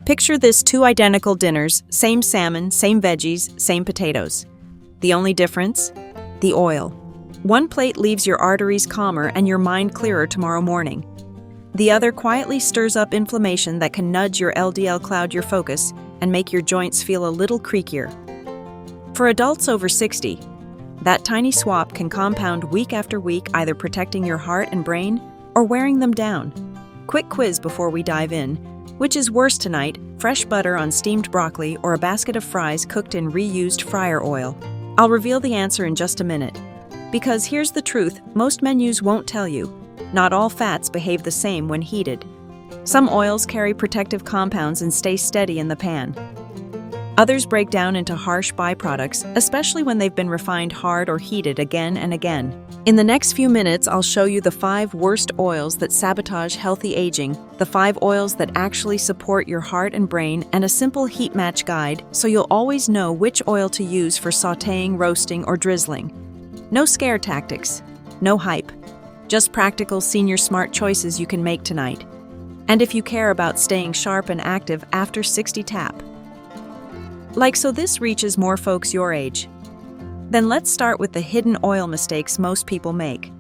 Picture this: two identical dinners, same salmon, same veggies, same potatoes. The only difference? The oil. One plate leaves your arteries calmer and your mind clearer tomorrow morning. The other quietly stirs up inflammation that can nudge your LDL, cloud your focus, and make your joints feel a little creakier. For adults over 60, that tiny swap can compound week after week, either protecting your heart and brain or wearing them down. Quick quiz before we dive in. Which is worse tonight, fresh butter on steamed broccoli or a basket of fries cooked in reused fryer oil? I'll reveal the answer in just a minute. Because here's the truth, most menus won't tell you. Not all fats behave the same when heated. Some oils carry protective compounds and stay steady in the pan. Others break down into harsh byproducts, especially when they've been refined hard or heated again and again. In the next few minutes, I'll show you the 5 worst oils that sabotage healthy aging, the 5 oils that actually support your heart and brain, and a simple heat match guide so you'll always know which oil to use for sautéing, roasting, or drizzling. No scare tactics, no hype, just practical senior smart choices you can make tonight. And if you care about staying sharp and active after 60 tap. So this reaches more folks your age. Then let's start with the hidden oil mistakes most people make.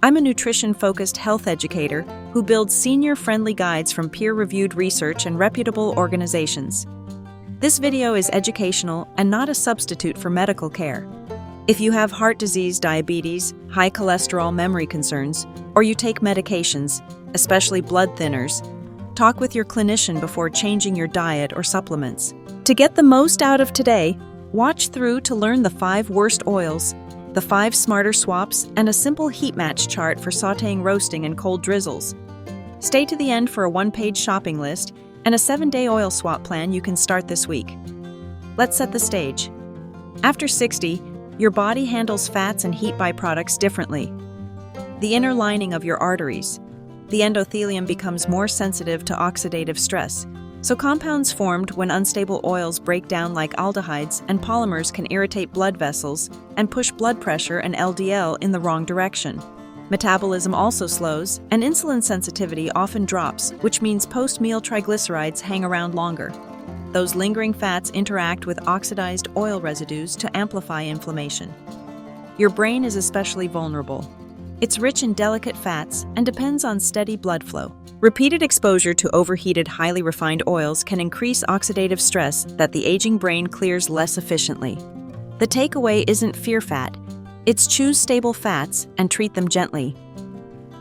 I'm a nutrition-focused health educator who builds senior-friendly guides from peer-reviewed research and reputable organizations. This video is educational and not a substitute for medical care. If you have heart disease, diabetes, high cholesterol, memory concerns, or you take medications, especially blood thinners, talk with your clinician before changing your diet or supplements. To get the most out of today, watch through to learn the 5 worst oils, the 5 smarter swaps, and a simple heat match chart for sautéing, roasting, and cold drizzles. Stay to the end for a 1-page shopping list and a 7-day oil swap plan you can start this week. Let's set the stage. After 60, your body handles fats and heat byproducts differently. The inner lining of your arteries, the endothelium, becomes more sensitive to oxidative stress, so compounds formed when unstable oils break down like aldehydes and polymers can irritate blood vessels and push blood pressure and LDL in the wrong direction. Metabolism also slows, and insulin sensitivity often drops, which means post-meal triglycerides hang around longer. Those lingering fats interact with oxidized oil residues to amplify inflammation. Your brain is especially vulnerable. It's rich in delicate fats and depends on steady blood flow. Repeated exposure to overheated, highly refined oils can increase oxidative stress that the aging brain clears less efficiently. The takeaway isn't fear fat, it's choose stable fats and treat them gently.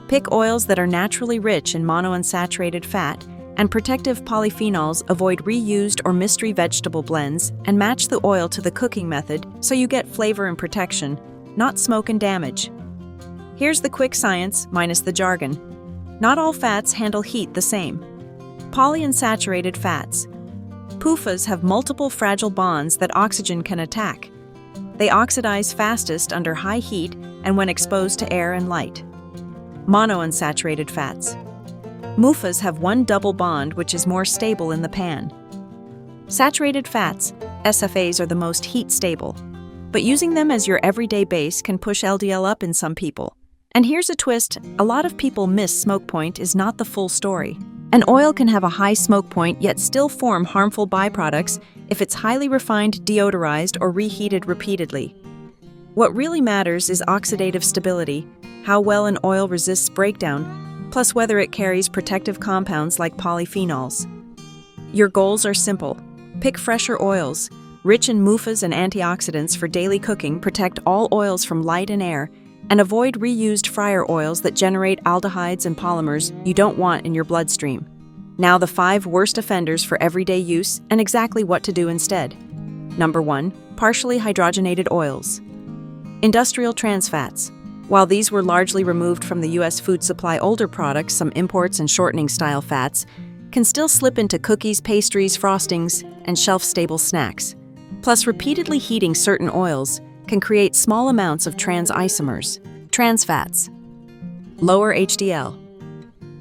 Pick oils that are naturally rich in monounsaturated fat and protective polyphenols, avoid reused or mystery vegetable blends, and match the oil to the cooking method so you get flavor and protection, not smoke and damage. Here's the quick science, minus the jargon. Not all fats handle heat the same. Polyunsaturated fats. PUFAs have multiple fragile bonds that oxygen can attack. They oxidize fastest under high heat and when exposed to air and light. Monounsaturated fats. MUFAs have one double bond which is more stable in the pan. Saturated fats, SFAs, are the most heat stable, but using them as your everyday base can push LDL up in some people. And here's a twist: a lot of people miss smoke point is not the full story. An oil can have a high smoke point yet still form harmful byproducts if it's highly refined, deodorized, or reheated repeatedly. What really matters is oxidative stability, how well an oil resists breakdown, plus whether it carries protective compounds like polyphenols. Your goals are simple. Pick fresher oils, rich in MUFAs and antioxidants for daily cooking, protect all oils from light and air, and avoid reused fryer oils that generate aldehydes and polymers you don't want in your bloodstream. Now the 5 worst offenders for everyday use and exactly what to do instead. Number 1. Partially hydrogenated oils. Industrial trans fats. While these were largely removed from the U.S. food supply, older products, some imports and shortening style fats, can still slip into cookies, pastries, frostings, and shelf-stable snacks. Plus, repeatedly heating certain oils can create small amounts of trans isomers, trans fats. Lower HDL.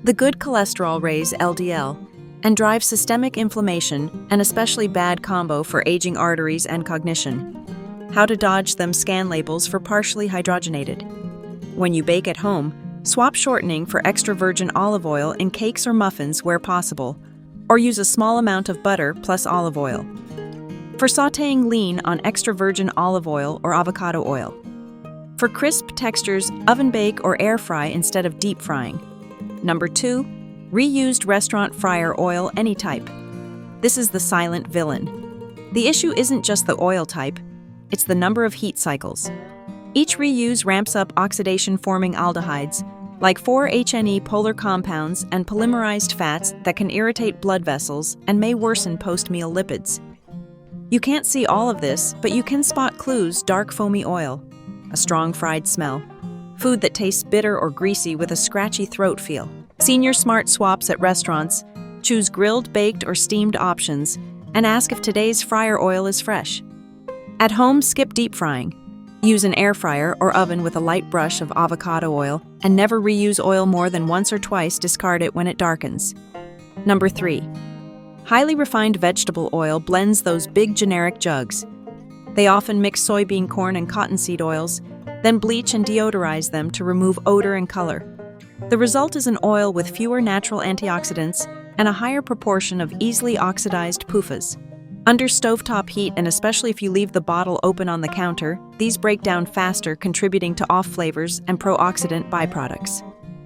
The good cholesterol raise LDL and drive systemic inflammation, an especially bad combo for aging arteries and cognition. How to dodge them: scan labels for partially hydrogenated. When you bake at home, swap shortening for extra virgin olive oil in cakes or muffins where possible. or use a small amount of butter plus olive oil. For sautéing, lean on extra virgin olive oil or avocado oil. For crisp textures, oven bake or air fry instead of deep frying. Number 2, reused restaurant fryer oil any type. This is the silent villain. The issue isn't just the oil type, it's the number of heat cycles. Each reuse ramps up oxidation-forming aldehydes, like 4-HNE polar compounds and polymerized fats that can irritate blood vessels and may worsen post-meal lipids. You can't see all of this, but you can spot clues: dark foamy oil, a strong fried smell, food that tastes bitter or greasy with a scratchy throat feel. Senior smart swaps at restaurants, choose grilled, baked, or steamed options, and ask if today's fryer oil is fresh. At home, skip deep frying. Use an air fryer or oven with a light brush of avocado oil, and never reuse oil more than once or twice. Discard it when it darkens. Number 3. Highly refined vegetable oil blends those big generic jugs. They often mix soybean, corn, and cottonseed oils, then bleach and deodorize them to remove odor and color. The result is an oil with fewer natural antioxidants and a higher proportion of easily oxidized PUFAs. Under stovetop heat, and especially if you leave the bottle open on the counter, these break down faster, contributing to off flavors and pro-oxidant byproducts.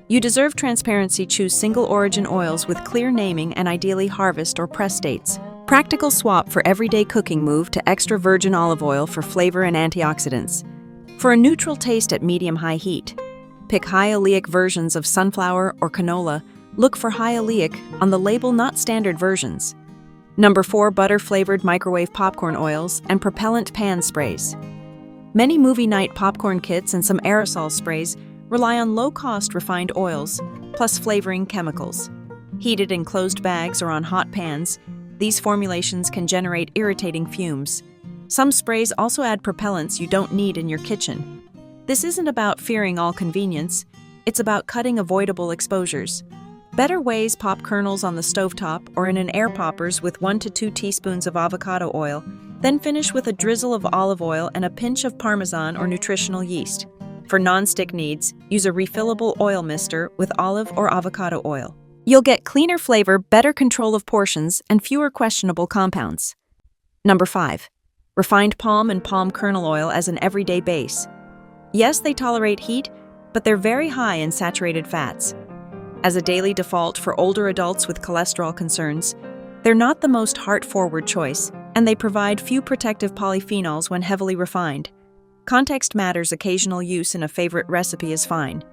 You deserve transparency. Choose single-origin oils with clear naming and ideally harvest or press dates. Practical swap for everyday cooking: move to extra virgin olive oil for flavor and antioxidants. For a neutral taste at medium-high heat, pick high-oleic versions of sunflower or canola. Look for high-oleic on the label, not standard versions. Number 4. Butter-flavored microwave popcorn oils and propellant pan sprays. Many movie night popcorn kits and some aerosol sprays rely on low-cost refined oils, plus flavoring chemicals. Heated in closed bags or on hot pans, these formulations can generate irritating fumes. Some sprays also add propellants you don't need in your kitchen. This isn't about fearing all convenience, it's about cutting avoidable exposures. Better ways: pop kernels on the stovetop or in an air poppers with 1 to 2 teaspoons of avocado oil, then finish with a drizzle of olive oil and a pinch of Parmesan or nutritional yeast. For non-stick needs, use a refillable oil mister with olive or avocado oil. You'll get cleaner flavor, better control of portions, and fewer questionable compounds. Number 5. Refined palm and palm kernel oil as an everyday base. Yes, they tolerate heat, but they're very high in saturated fats. As a daily default for older adults with cholesterol concerns, they're not the most heart-forward choice, and they provide few protective polyphenols when heavily refined. Context matters. Occasional use in a favorite recipe is fine.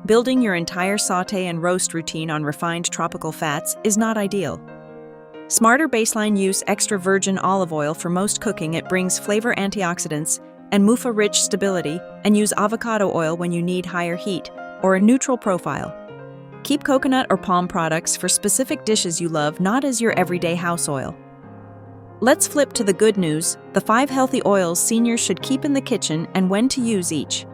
Building your entire sauté and roast routine on refined tropical fats is not ideal. Smarter baseline: use extra virgin olive oil for most cooking. It brings flavor, antioxidants, and MUFA-rich stability, and use avocado oil when you need higher heat or a neutral profile. Keep coconut or palm products for specific dishes you love, not as your everyday house oil. Let's flip to the good news: the 5 healthy oils seniors should keep in the kitchen and when to use each.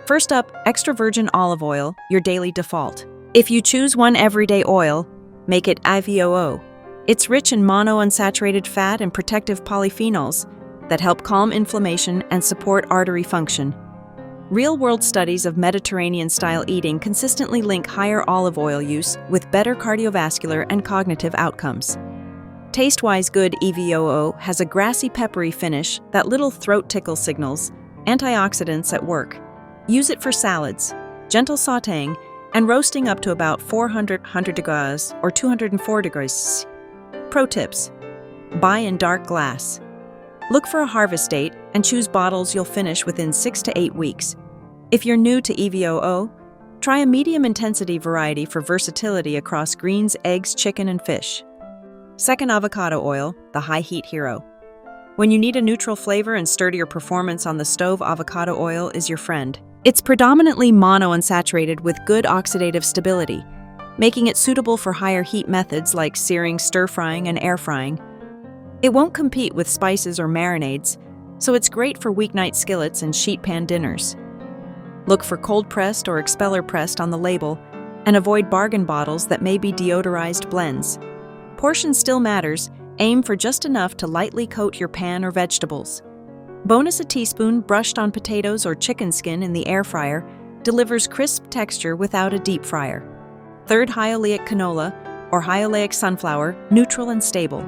First up, extra virgin olive oil, your daily default. If you choose one everyday oil, make it EVOO. It's rich in monounsaturated fat and protective polyphenols that help calm inflammation and support artery function. Real-world studies of Mediterranean-style eating consistently link higher olive oil use with better cardiovascular and cognitive outcomes. Taste-wise, good EVOO has a grassy, peppery finish that little throat tickle signals. Antioxidants at work. Use it for salads, gentle sautéing, and roasting up to about 400 degrees or 204 degrees. Pro tips: buy in dark glass. Look for a harvest date and choose bottles you'll finish within 6 to 8 weeks. If you're new to EVOO, try a medium-intensity variety for versatility across greens, eggs, chicken, and fish. Second, avocado oil, the high-heat hero. When you need a neutral flavor and sturdier performance on the stove, avocado oil is your friend. It's predominantly monounsaturated with good oxidative stability, making it suitable for higher heat methods like searing, stir-frying, and air frying. It won't compete with spices or marinades, so it's great for weeknight skillets and sheet pan dinners. Look for cold-pressed or expeller-pressed on the label, and avoid bargain bottles that may be deodorized blends. Portion still matters. Aim for just enough to lightly coat your pan or vegetables. Bonus: a teaspoon brushed on potatoes or chicken skin in the air fryer delivers crisp texture without a deep fryer. Third, high-oleic canola, or high-oleic sunflower, neutral and stable.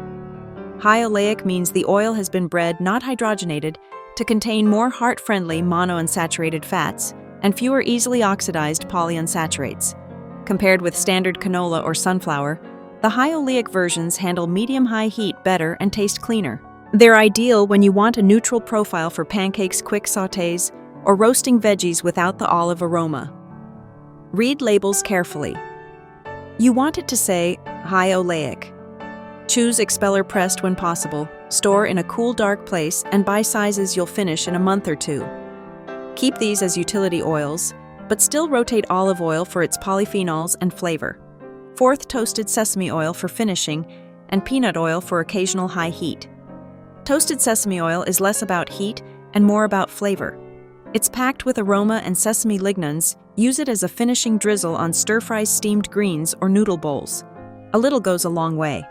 High-oleic means the oil has been bred, not hydrogenated, to contain more heart-friendly monounsaturated fats and fewer easily oxidized polyunsaturates. Compared with standard canola or sunflower, the high-oleic versions handle medium-high heat better and taste cleaner. They're ideal when you want a neutral profile for pancakes, quick sautés, or roasting veggies without the olive aroma. Read labels carefully. You want it to say high-oleic. Choose expeller pressed when possible, store in a cool, dark place, and buy sizes you'll finish in a month or 2. Keep these as utility oils, but still rotate olive oil for its polyphenols and flavor. 4th, toasted sesame oil for finishing, and peanut oil for occasional high heat. Toasted sesame oil is less about heat and more about flavor. It's packed with aroma and sesame lignans. Use it as a finishing drizzle on stir-fries, steamed greens, or noodle bowls. A little goes a long way.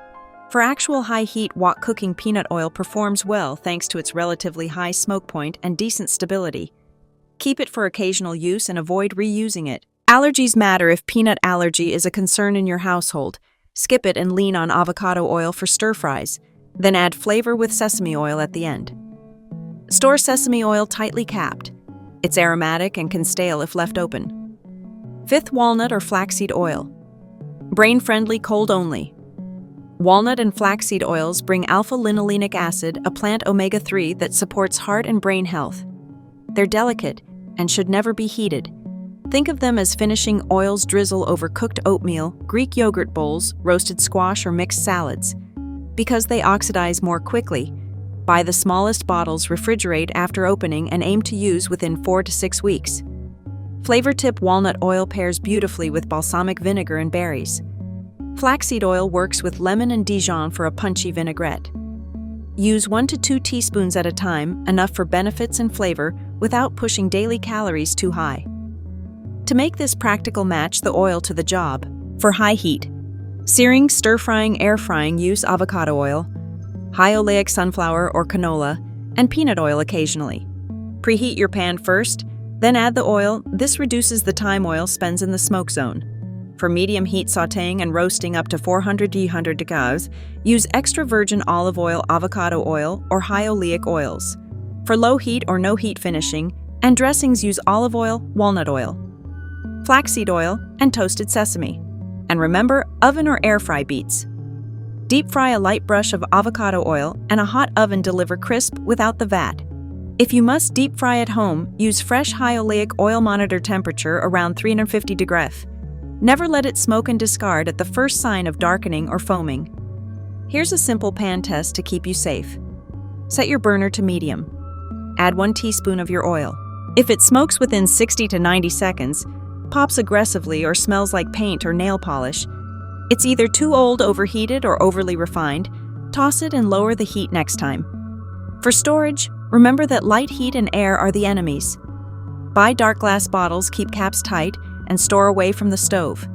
For actual high-heat wok cooking, peanut oil performs well thanks to its relatively high smoke point and decent stability. Keep it for occasional use and avoid reusing it. Allergies matter. If peanut allergy is a concern in your household, skip it and lean on avocado oil for stir-fries, then add flavor with sesame oil at the end. Store sesame oil tightly capped. It's aromatic and can stale if left open. 5th, walnut or flaxseed oil. Brain-friendly, cold only. Walnut and flaxseed oils bring alpha-linolenic acid, a plant omega-3 that supports heart and brain health. They're delicate and should never be heated. Think of them as finishing oils. Drizzle over cooked oatmeal, Greek yogurt bowls, roasted squash, or mixed salads. Because they oxidize more quickly, buy the smallest bottles, refrigerate after opening, and aim to use within 4 to 6 weeks. Flavor tip: walnut oil pairs beautifully with balsamic vinegar and berries. Flaxseed oil works with lemon and Dijon for a punchy vinaigrette. Use 1 to 2 teaspoons at a time, enough for benefits and flavor without pushing daily calories too high. To make this practical, match the oil to the job. For high heat, searing, stir-frying, air-frying, use avocado oil, high-oleic sunflower or canola, and peanut oil occasionally. Preheat your pan first, then add the oil. This reduces the time oil spends in the smoke zone. For medium heat sautéing and roasting up to 400 degrees, use extra virgin olive oil, avocado oil, or high-oleic oils. For low heat or no heat finishing and dressings, use olive oil, walnut oil, flaxseed oil, and toasted sesame. And remember, oven or air fry beats. Deep fry a light brush of avocado oil and a hot oven deliver crisp without the vat. If you must deep fry at home, use fresh high-oleic oil. Monitor temperature around 350 degrees. Never let it smoke and discard at the first sign of darkening or foaming. Here's a simple pan test to keep you safe. Set your burner to medium. Add 1 teaspoon of your oil. If it smokes within 60 to 90 seconds, pops aggressively, or smells like paint or nail polish, it's either too old, overheated, or overly refined. Toss it and lower the heat next time. For storage, remember that light heat and air are the enemies. Buy dark glass bottles, keep caps tight, and store away from the stove.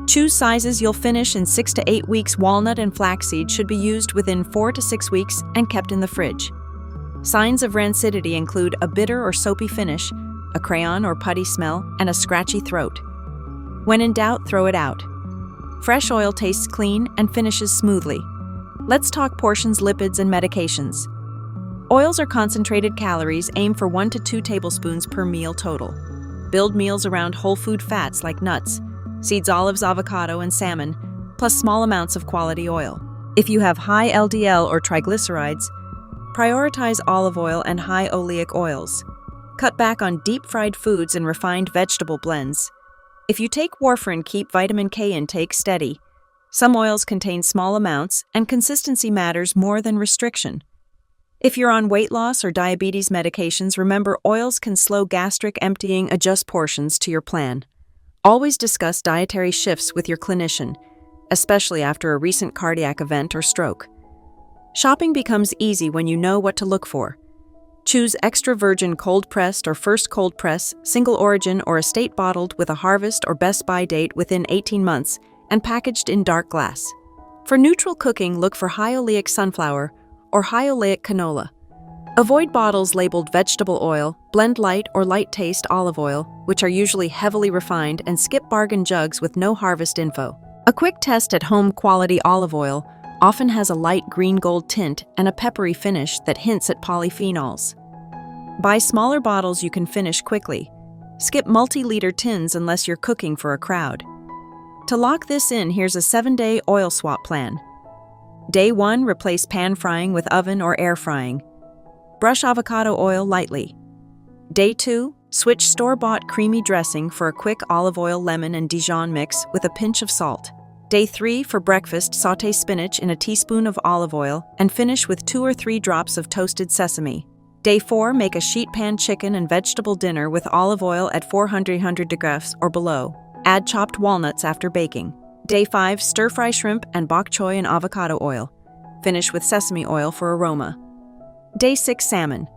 Choose sizes you'll finish in 6 to 8 weeks. Walnut and flaxseed should be used within 4 to 6 weeks and kept in the fridge. Signs of rancidity include a bitter or soapy finish, a crayon or putty smell, and a scratchy throat. When in doubt, throw it out. Fresh oil tastes clean and finishes smoothly. Let's talk portions, lipids, and medications. Oils are concentrated calories. Aim for 1 to 2 tablespoons per meal total. Build meals around whole food fats like nuts, seeds, olives, avocado, and salmon, plus small amounts of quality oil. If you have high LDL or triglycerides, prioritize olive oil and high-oleic oils. Cut back on deep-fried foods and refined vegetable blends. If you take warfarin, keep vitamin K intake steady. Some oils contain small amounts, and consistency matters more than restriction. If you're on weight loss or diabetes medications, remember oils can slow gastric emptying. Adjust portions to your plan. Always discuss dietary shifts with your clinician, especially after a recent cardiac event or stroke. Shopping becomes easy when you know what to look for. Choose extra virgin cold-pressed or first cold-press, single origin, or estate bottled with a harvest or best buy date within 18 months and packaged in dark glass. For neutral cooking, look for high-oleic sunflower or high-oleic canola. Avoid bottles labeled vegetable oil, blend light or light taste olive oil, which are usually heavily refined, and skip bargain jugs with no harvest info. A quick test at home quality olive oil often has a light green-gold tint and a peppery finish that hints at polyphenols. Buy smaller bottles you can finish quickly. Skip multi-liter tins unless you're cooking for a crowd. To lock this in, here's a 7-day oil swap plan. Day 1, replace pan frying with oven or air frying. Brush avocado oil lightly. Day 2, switch store-bought creamy dressing for a quick olive oil, lemon, and Dijon mix with a pinch of salt. Day 3, for breakfast, sauté spinach in a teaspoon of olive oil and finish with 2 or 3 drops of toasted sesame. Day 4, make a sheet pan chicken and vegetable dinner with olive oil at 400 degrees or below. Add chopped walnuts after baking. Day 5, stir-fry shrimp and bok choy in avocado oil. Finish with sesame oil for aroma. Day 6, salmon.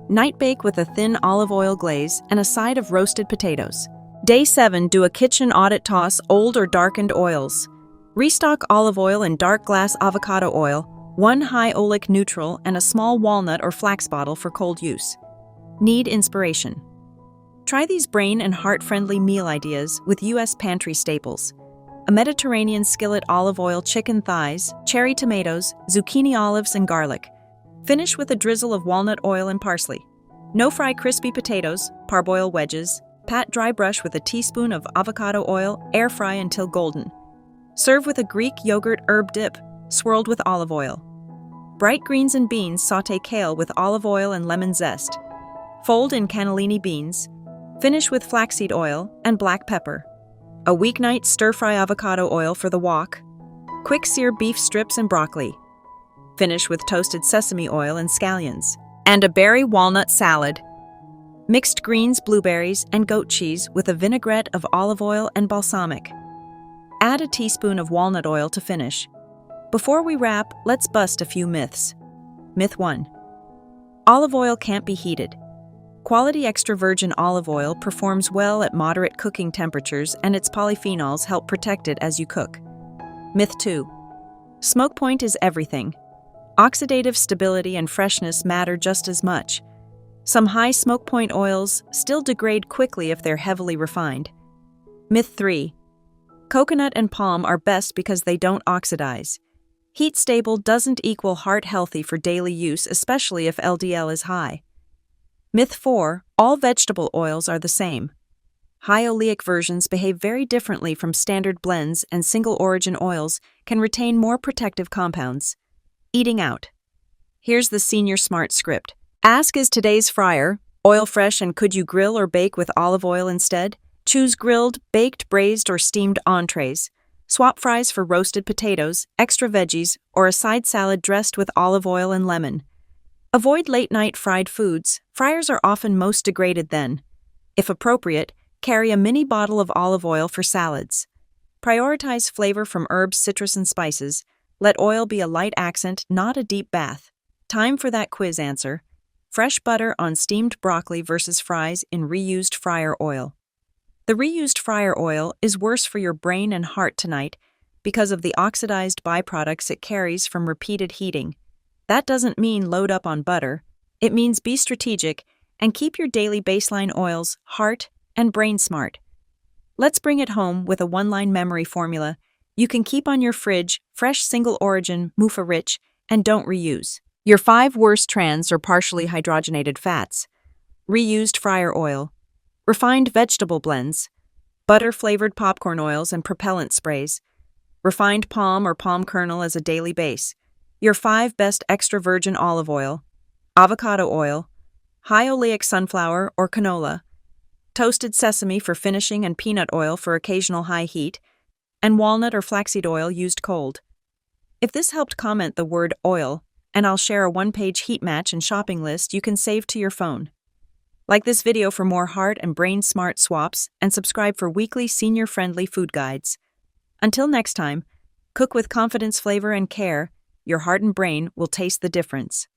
Night bake with a thin olive oil glaze and a side of roasted potatoes. Day 7, do a kitchen audit, toss old or darkened oils. Restock olive oil and dark glass avocado oil, 1 high-oleic neutral, and a small walnut or flax bottle for cold use. Need inspiration? Try these brain and heart-friendly meal ideas with U.S. pantry staples. A Mediterranean skillet olive oil, chicken thighs, cherry tomatoes, zucchini olives, and garlic. Finish with a drizzle of walnut oil and parsley. No-fry crispy potatoes, parboil wedges. Pat dry brush with a teaspoon of avocado oil, air fry until golden. Serve with a Greek yogurt herb dip, swirled with olive oil. Bright greens and beans, sauté kale with olive oil and lemon zest. Fold in cannellini beans. Finish with flaxseed oil and black pepper. A weeknight, stir-fry avocado oil for the wok. Quick sear beef strips and broccoli. Finish with toasted sesame oil and scallions. And a berry walnut salad. Mixed greens, blueberries, and goat cheese with a vinaigrette of olive oil and balsamic. Add a teaspoon of walnut oil to finish. Before we wrap, let's bust a few myths. Myth 1. Olive oil can't be heated. Quality extra virgin olive oil performs well at moderate cooking temperatures, and its polyphenols help protect it as you cook. Myth 2. Smoke point is everything. Oxidative stability and freshness matter just as much. Some high smoke point oils still degrade quickly if they're heavily refined. Myth 3. Coconut and palm are best because they don't oxidize. Heat stable doesn't equal heart healthy for daily use, especially if LDL is high. Myth 4. All vegetable oils are the same. High-oleic versions behave very differently from standard blends, and single-origin oils can retain more protective compounds. Eating out. Here's the Senior Smart script. Ask, is today's fryer oil fresh, and could you grill or bake with olive oil instead? Choose grilled, baked, braised, or steamed entrees. Swap fries for roasted potatoes, extra veggies, or a side salad dressed with olive oil and lemon. Avoid late-night fried foods. Fryers are often most degraded then. If appropriate, carry a mini bottle of olive oil for salads. Prioritize flavor from herbs, citrus, and spices. Let oil be a light accent, not a deep bath. Time for that quiz answer. Fresh butter on steamed broccoli versus fries in reused fryer oil. The reused fryer oil is worse for your brain and heart tonight because of the oxidized byproducts it carries from repeated heating. That doesn't mean load up on butter. It means be strategic and keep your daily baseline oils heart and brain smart. Let's bring it home with a one-line memory formula you can keep on your fridge: fresh, single-origin, MUFA rich, and don't reuse. Your 5 worst trans or partially hydrogenated fats: reused fryer oil, refined vegetable blends, butter-flavored popcorn oils and propellant sprays, refined palm or palm kernel as a daily base, your 5 best extra virgin olive oil, avocado oil, high-oleic sunflower or canola, toasted sesame for finishing and peanut oil for occasional high heat, and walnut or flaxseed oil used cold. If this helped, comment the word oil, and I'll share a 1-page heat match and shopping list you can save to your phone. Like this video for more heart and brain smart swaps, and subscribe for weekly senior-friendly food guides. Until next time, cook with confidence, flavor, and care. Your heart and brain will taste the difference.